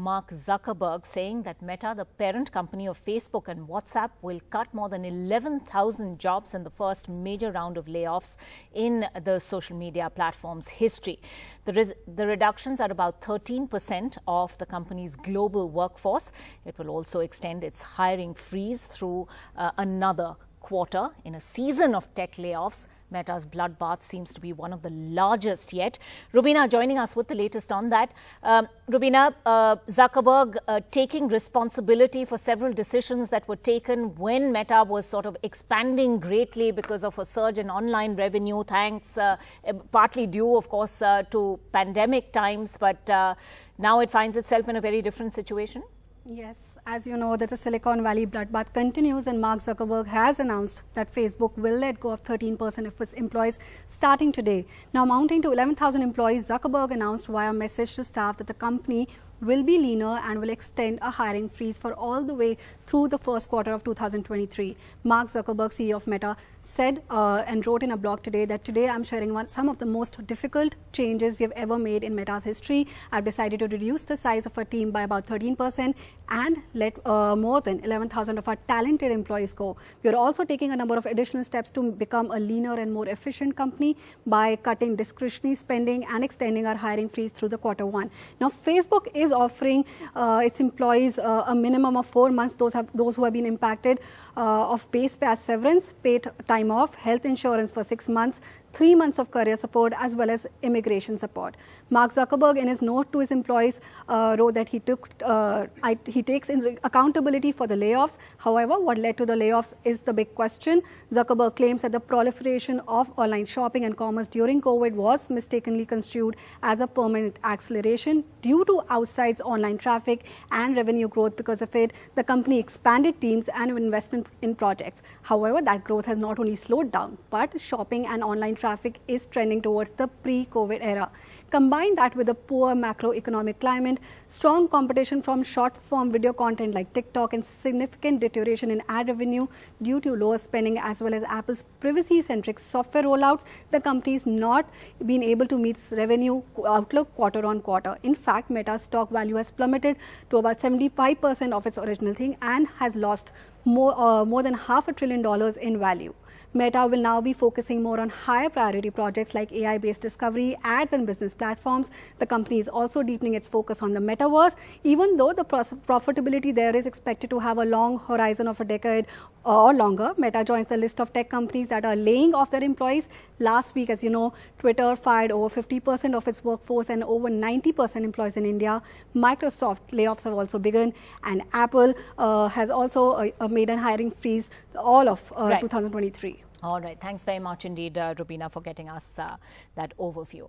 Mark Zuckerberg, saying that Meta, the parent company of Facebook and WhatsApp, will cut more than 11,000 jobs in the first major round of layoffs in the social media platform's history. The reductions are about 13% of the company's global workforce. It will also extend its hiring freeze through another quarter. In a season of tech layoffs, Meta's bloodbath seems to be one of the largest yet. Rubina joining us with the latest on that. Rubina, Zuckerberg taking responsibility for several decisions that were taken when Meta was sort of expanding greatly because of a surge in online revenue, thanks partly due, of course, to pandemic times, but now it finds itself in a very different situation. Yes, as you know, that the Silicon Valley bloodbath continues, and Mark Zuckerberg has announced that Facebook will let go of 13% of its employees starting today. Now mounting to 11,000 employees, Zuckerberg announced via a message to staff that the company will be leaner and will extend a hiring freeze for all the way through the first quarter of 2023. Mark Zuckerberg, CEO of Meta, said and wrote in a blog today that today I'm sharing some of the most difficult changes we have ever made in Meta's history. I've decided to reduce the size of our team by about 13% and let more than 11,000 of our talented employees go. We are also taking a number of additional steps to become a leaner and more efficient company by cutting discretionary spending and extending our hiring freeze through the quarter one. Now, Facebook is offering its employees a minimum of 4 months, those who have been impacted, of base pay as severance, paid time off, health insurance for 6 months, 3 months of career support, as well as immigration support. Mark Zuckerberg, in his note to his employees, wrote that he takes accountability for the layoffs. However, what led to the layoffs is the big question. Zuckerberg claims that the proliferation of online shopping and commerce during COVID was mistakenly construed as a permanent acceleration due to outside online traffic and revenue growth. Because of it, the company expanded teams and investment in projects. However, that growth has not only slowed down, but shopping and online traffic is trending towards the pre-COVID era. Combine that with a poor macroeconomic climate, strong competition from short-form video content like TikTok, and significant deterioration in ad revenue due to lower spending, as well as Apple's privacy-centric software rollouts, the company has not been able to meet its revenue outlook quarter on quarter. In fact, Meta's stock value has plummeted to about 75% of its original thing and has lost more than $500 billion in value. Meta will now be focusing more on higher priority projects like AI-based discovery, ads, and business platforms. The company is also deepening its focus on the metaverse, even though the profitability there is expected to have a long horizon of a decade or longer. Meta joins the list of tech companies that are laying off their employees. Last week, as you know, Twitter fired over 50% of its workforce and over 90% employees in India. Microsoft layoffs have also begun, and Apple has also made a hiring freeze all of 2023. All right. Thanks very much indeed, Rubina, for getting us that overview.